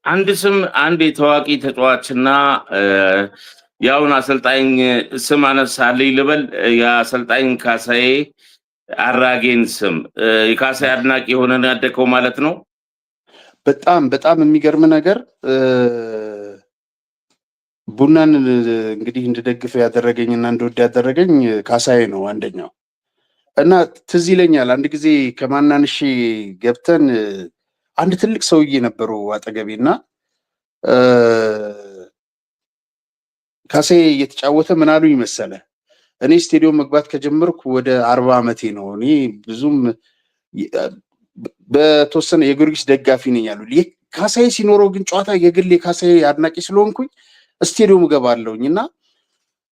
አንድ ስም አንድ የታዋቂ ተጫዋችና ያውን አሰልጣኝ ስም አነሳልኝ ልበል። የአሰልጣኝ ካሳዬ አራጌን ስም የካሳዬ አድናቂ የሆነን ያደከው ማለት ነው። በጣም በጣም የሚገርም ነገር ቡናን እንግዲህ እንድደግፍ ያደረገኝና እንድወድ ያደረገኝ ካሳዬ ነው አንደኛው። እና ትዝ ይለኛል አንድ ጊዜ ከማናንሺ ገብተን አንድ ትልቅ ሰውዬ ነበሩ አጠገቤ እና ካሳዬ እየተጫወተ ምን አሉኝ መሰለ፣ እኔ ስቴዲዮም መግባት ከጀመርኩ ወደ 40 ዓመቴ ነው። እኔ ብዙም በተወሰነ የጊዮርጊስ ደጋፊ ነኝ አሉ። ካሳዬ ሲኖረው ግን ጨዋታ የግል የካሳዬ አድናቂ ስለሆንኩኝ ስቴዲዮም እገባለሁኝ እና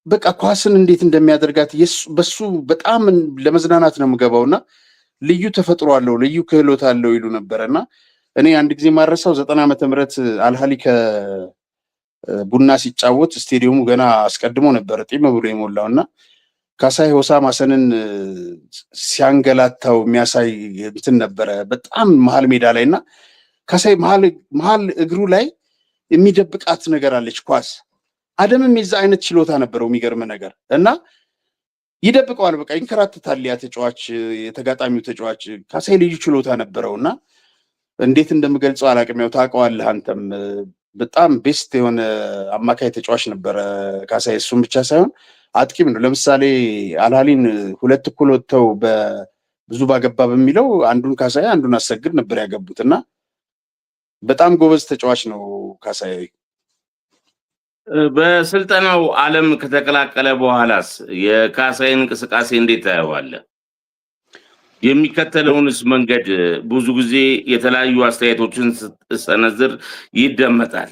በቃ ኳስን እንዴት እንደሚያደርጋት በሱ በጣም ለመዝናናት ነው የምገባው እና ልዩ ተፈጥሮ አለው፣ ልዩ ክህሎት አለው ይሉ ነበረ እና እኔ አንድ ጊዜ ማረሳው 90 ዓመተ ምህረት አልሃሊ ከቡና ሲጫወት ስቴዲየሙ ገና አስቀድሞ ነበረ ጢም ብሎ የሞላው እና ካሳዬ ሆሳም ሐሰንን ሲያንገላታው የሚያሳይ እንትን ነበረ በጣም መሀል ሜዳ ላይ እና ካሳዬ መሀል እግሩ ላይ የሚደብቃት ነገር አለች ኳስ። አደምም የዛ አይነት ችሎታ ነበረው የሚገርም ነገር እና ይደብቀዋል፣ በቃ ይንከራተታል ያ ተጫዋች፣ የተጋጣሚው ተጫዋች። ካሳዬ ልዩ ችሎታ ነበረው እና እንዴት እንደምገልጸው አላውቅም። ያው ታውቀዋለህ አንተም፣ በጣም ቤስት የሆነ አማካይ ተጫዋች ነበረ ካሳዬ። እሱም ብቻ ሳይሆን አጥቂም ነው። ለምሳሌ አልሃሊን 2-1 ወጥተው ብዙ ባገባ በሚለው አንዱን ካሳዬ አንዱን አሰግድ ነበር ያገቡት እና በጣም ጎበዝ ተጫዋች ነው ካሳዬ። በስልጠናው ዓለም ከተቀላቀለ በኋላስ የካሳዬን እንቅስቃሴ እንዴት ታየዋለህ? የሚከተለውንስ መንገድ ብዙ ጊዜ የተለያዩ አስተያየቶችን ስትሰነዝር ይደመጣል።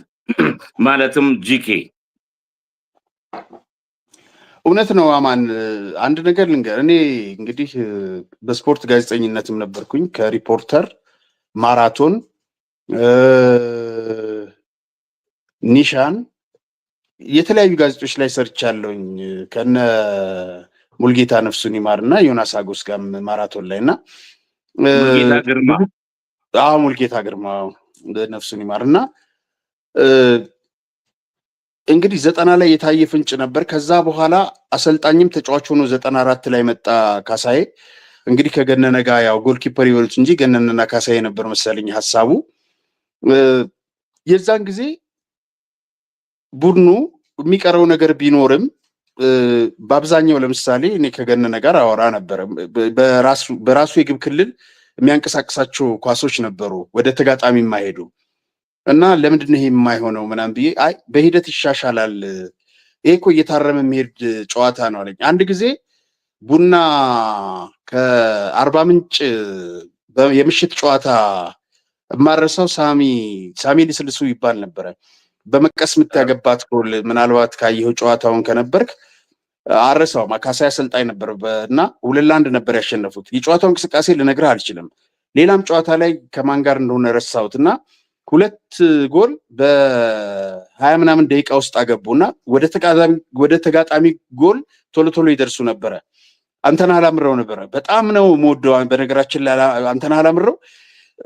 ማለትም ጂኬ እውነት ነው አማን። አንድ ነገር ልንገር፣ እኔ እንግዲህ በስፖርት ጋዜጠኝነትም ነበርኩኝ። ከሪፖርተር ማራቶን፣ ኒሻን የተለያዩ ጋዜጦች ላይ ሰርቻለሁኝ ከነ ሙልጌታ ነፍሱን ይማር እና ዮናስ አጎስ ጋር ማራቶን ላይ እና ሙልጌታ ግርማ ነፍሱን ይማር እና እንግዲህ 90 ላይ የታየ ፍንጭ ነበር። ከዛ በኋላ አሰልጣኝም ተጫዋች ሆኖ 94 ላይ መጣ ካሳዬ። እንግዲህ ከገነነ ጋር ያው ጎልኪፐር ይበሉት እንጂ ገነነና ካሳዬ ነበር መሰለኝ ሀሳቡ። የዛን ጊዜ ቡድኑ የሚቀረው ነገር ቢኖርም በአብዛኛው ለምሳሌ እኔ ከገነነ ጋር አወራ ነበር። በራሱ የግብ ክልል የሚያንቀሳቅሳቸው ኳሶች ነበሩ ወደ ተጋጣሚ የማይሄዱ እና ለምንድን ነው ይሄ የማይሆነው ምናምን ብዬ አይ በሂደት ይሻሻላል፣ ይሄ እኮ እየታረመ የሚሄድ ጨዋታ ነው አለኝ። አንድ ጊዜ ቡና ከአርባ ምንጭ የምሽት ጨዋታ የማረሳው ሳሚ ልስልሱ ይባል ነበረ። በመቀስ የምታገባት ጎል ምናልባት ካየኸው ጨዋታውን ከነበርክ አረሳውም። ካሳዬ አሰልጣኝ ነበር እና 2-1 ነበር ያሸነፉት። የጨዋታው እንቅስቃሴ ልነግርህ አልችልም። ሌላም ጨዋታ ላይ ከማን ጋር እንደሆነ ረሳሁት እና 2 ጎል በ20 ምናምን ደቂቃ ውስጥ አገቡና ወደ ተጋጣሚ ጎል ቶሎ ቶሎ ይደርሱ ነበረ። አንተነህ አላምረው ነበረ። በጣም ነው የምወደው በነገራችን ላይ አንተነህ አላምረው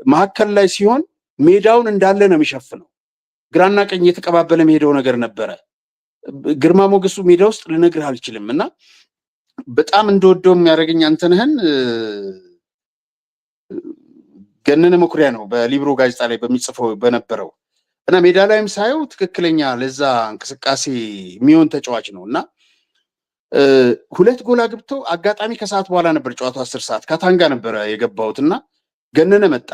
መሀከል ላይ ሲሆን ሜዳውን እንዳለ ነው የሚሸፍነው። ግራና ቀኝ የተቀባበለ ሄደው ነገር ነበረ። ግርማ ሞገሱ ሜዳ ውስጥ ልነግርህ አልችልም እና በጣም እንደወደው የሚያደርገኝ አንተነህን ገነነ መኩሪያ ነው በሊብሮ ጋዜጣ ላይ በሚጽፈው በነበረው እና ሜዳ ላይም ሳየው ትክክለኛ ለዛ እንቅስቃሴ የሚሆን ተጫዋች ነው እና 2 ጎል አግብተው አጋጣሚ ከሰዓት በኋላ ነበር ጨዋታው 10 ሰዓት ካታንጋ ነበረ የገባሁት እና ገነነ መጣ።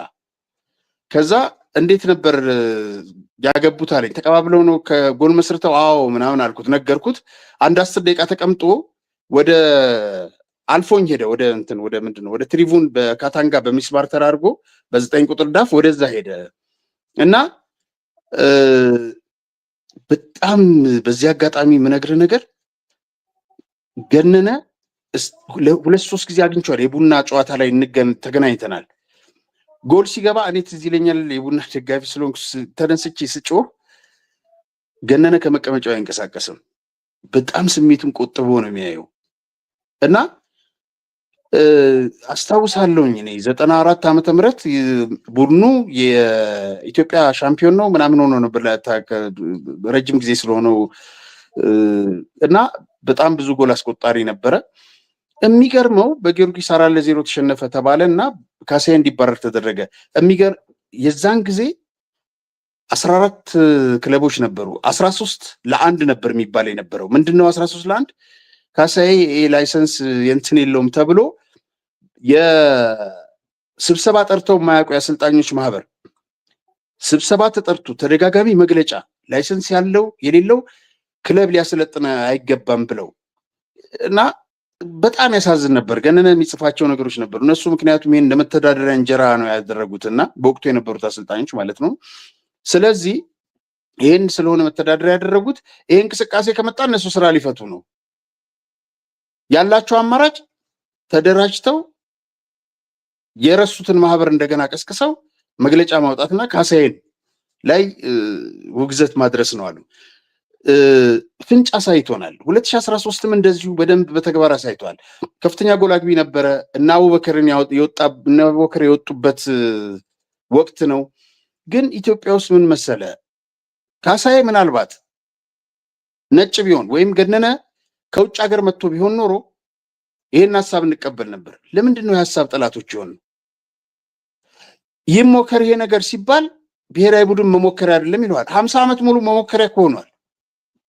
ከዛ እንዴት ነበር ያገቡት አለኝ። ተቀባብለው ነው ከጎል መስርተው? አዎ ምናምን አልኩት፣ ነገርኩት። አንድ 10 ደቂቃ ተቀምጦ ወደ አልፎኝ ሄደ። ወደ ምንድነው ወደ ትሪቡን በካታንጋ በሚስማር ተራርጎ በ9 ቁጥር ዳፍ ወደዛ ሄደ እና በጣም በዚህ አጋጣሚ የምነግርህ ነገር ገነነ 2-3 ጊዜ አግኝቼዋለሁ። የቡና ጨዋታ ላይ ተገናኝተናል። ጎል ሲገባ እኔ ትዝ ይለኛል የቡና ደጋፊ ስለሆንኩ ተነስቼ ስጮህ ገነነ ከመቀመጫው አይንቀሳቀስም። በጣም ስሜቱን ቆጥቦ ነው የሚያየው እና አስታውሳለሁኝ እኔ 94 ዓመተ ምህረት ቡድኑ የኢትዮጵያ ሻምፒዮን ነው ምናምን ሆኖ ነበር ረጅም ጊዜ ስለሆነው እና በጣም ብዙ ጎል አስቆጣሪ ነበረ። የሚገርመው በጊዮርጊስ 4-0 ተሸነፈ ተባለ እና ካሳዬ እንዲባረር ተደረገ። የዛን ጊዜ 14 ክለቦች ነበሩ። 13-1 ነበር የሚባል የነበረው። ምንድነው 13-1? ካሳዬ ላይሰንስ የእንትን የለውም ተብሎ የስብሰባ ጠርተው የማያውቁ የአሰልጣኞች ማህበር ስብሰባ ተጠርቶ ተደጋጋሚ መግለጫ ላይሰንስ ያለው የሌለው ክለብ ሊያሰለጥን አይገባም ብለው እና በጣም ያሳዝን ነበር። ገነነ የሚጽፋቸው ነገሮች ነበሩ እነሱ። ምክንያቱም ይሄን ለመተዳደሪያ እንጀራ ነው ያደረጉትና በወቅቱ የነበሩት አሰልጣኞች ማለት ነው። ስለዚህ ይሄን ስለሆነ መተዳደሪያ ያደረጉት ይሄ እንቅስቃሴ ከመጣ እነሱ ስራ ሊፈቱ ነው ያላቸው አማራጭ። ተደራጅተው የረሱትን ማህበር እንደገና ቀስቅሰው መግለጫ ማውጣትና ካሳዬን ላይ ውግዘት ማድረስ ነው አሉ። ፍንጭ አሳይቶናል። 2013ም እንደዚሁ በደንብ በተግባር አሳይቷል። ከፍተኛ ጎል አግቢ ነበረ እና አቡበከር የወጡበት ወቅት ነው። ግን ኢትዮጵያ ውስጥ ምን መሰለ፣ ካሳዬ ምናልባት ነጭ ቢሆን ወይም ገነነ ከውጭ ሀገር መጥቶ ቢሆን ኖሮ ይሄን ሀሳብ እንቀበል ነበር። ለምንድን ነው የሀሳብ ጠላቶች ይሆን? ይሞከር ይሄ ነገር ሲባል ብሔራዊ ቡድን መሞከሪያ አይደለም ይለዋል። 50 ዓመት ሙሉ መሞከሪያ ሆኗል።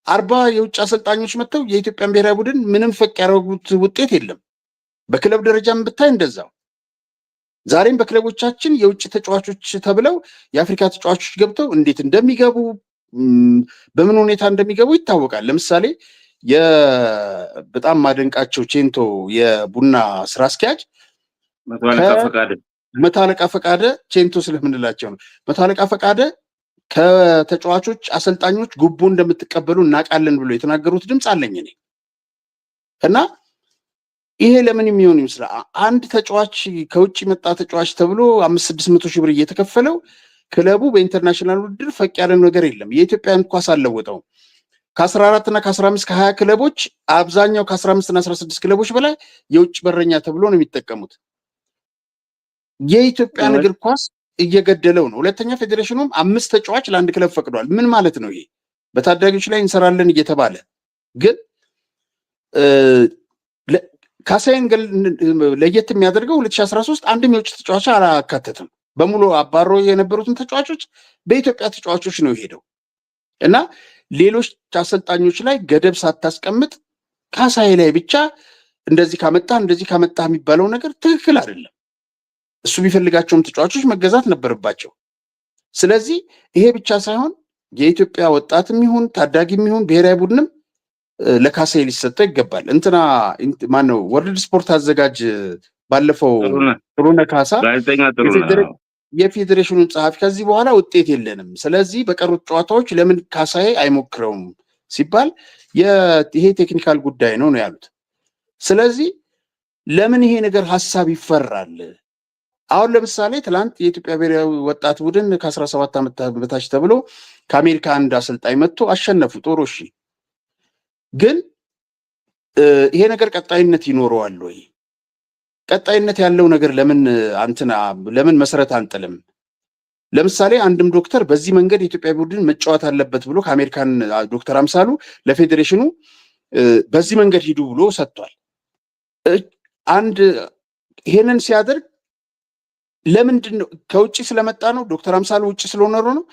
40 የውጭ አሰልጣኞች መጥተው የኢትዮጵያን ብሔራዊ ቡድን ምንም ፈቅ ያደረጉት ውጤት የለም። በክለብ ደረጃም ብታይ እንደዛው። ዛሬም በክለቦቻችን የውጭ ተጫዋቾች ተብለው የአፍሪካ ተጫዋቾች ገብተው እንዴት እንደሚገቡ በምን ሁኔታ እንደሚገቡ ይታወቃል። ለምሳሌ በጣም ማደንቃቸው ቼንቶ የቡና ስራ አስኪያጅ መቶ አለቃ ፈቃደ ቼንቶ ስለምንላቸው ነው። መቶ አለቃ ፈቃደ ከተጫዋቾች አሰልጣኞች ጉቦ እንደምትቀበሉ እናውቃለን ብሎ የተናገሩት ድምፅ አለኝ እኔ እና ይሄ ለምን የሚሆን ይመስላል? አንድ ተጫዋች ከውጭ መጣ ተጫዋች ተብሎ 500-600 ሺህ ብር እየተከፈለው ክለቡ በኢንተርናሽናል ውድድር ፈቅ ያለ ነገር የለም። የኢትዮጵያን ኳስ አልለወጠውም። ከ14 እና ከ15 ከ20 ክለቦች አብዛኛው ከ15 እና 16 ክለቦች በላይ የውጭ በረኛ ተብሎ ነው የሚጠቀሙት። የኢትዮጵያን እግር ኳስ እየገደለው ነው። ሁለተኛ ፌዴሬሽኑም 5 ተጫዋች ለአንድ ክለብ ፈቅዷል። ምን ማለት ነው ይሄ? በታዳጊዎች ላይ እንሰራለን እየተባለ ግን ካሳዬን ለየት የሚያደርገው 2013 አንድም የውጭ ተጫዋች አላካተትም። በሙሉ አባሮ የነበሩትን ተጫዋቾች በኢትዮጵያ ተጫዋቾች ነው የሄደው እና ሌሎች አሰልጣኞች ላይ ገደብ ሳታስቀምጥ ካሳዬ ላይ ብቻ እንደዚህ ካመጣ የሚባለው ነገር ትክክል አይደለም። እሱ ቢፈልጋቸውም ተጫዋቾች መገዛት ነበረባቸው። ስለዚህ ይሄ ብቻ ሳይሆን የኢትዮጵያ ወጣትም ይሁን ታዳጊም ይሁን ብሔራዊ ቡድንም ለካሳዬ ሊሰጠው ይገባል። ማነው ወርልድ ስፖርት አዘጋጅ ባለፈው ጥሩነህ ካሳ የፌዴሬሽኑን ጸሐፊ ከዚህ በኋላ ውጤት የለንም፣ ስለዚህ በቀሩት ጨዋታዎች ለምን ካሳዬ አይሞክረውም ሲባል ይሄ ቴክኒካል ጉዳይ ነው ያሉት። ስለዚህ ለምን ይሄ ነገር ሀሳብ ይፈራል? አሁን ለምሳሌ ትላንት የኢትዮጵያ ብሔራዊ ወጣት ቡድን ከ17 ዓመት በታች ተብሎ ከአሜሪካ አንድ አሰልጣኝ መጥቶ አሸነፉ። ጦር እሺ፣ ግን ይሄ ነገር ቀጣይነት ይኖረዋል ወይ? ቀጣይነት ያለው ነገር ለምን መሰረት አንጥልም? ለምሳሌ አንድም ዶክተር በዚህ መንገድ የኢትዮጵያ ቡድን መጫወት አለበት ብሎ ከአሜሪካን ዶክተር አምሳሉ ለፌዴሬሽኑ በዚህ መንገድ ሂዱ ብሎ ሰጥቷል። ይሄንን ሲያደርግ ለምንድን ነው? ከውጭ ስለመጣ ነው? ዶክተር አምሳሉ ውጭ ስለኖሩ ነው?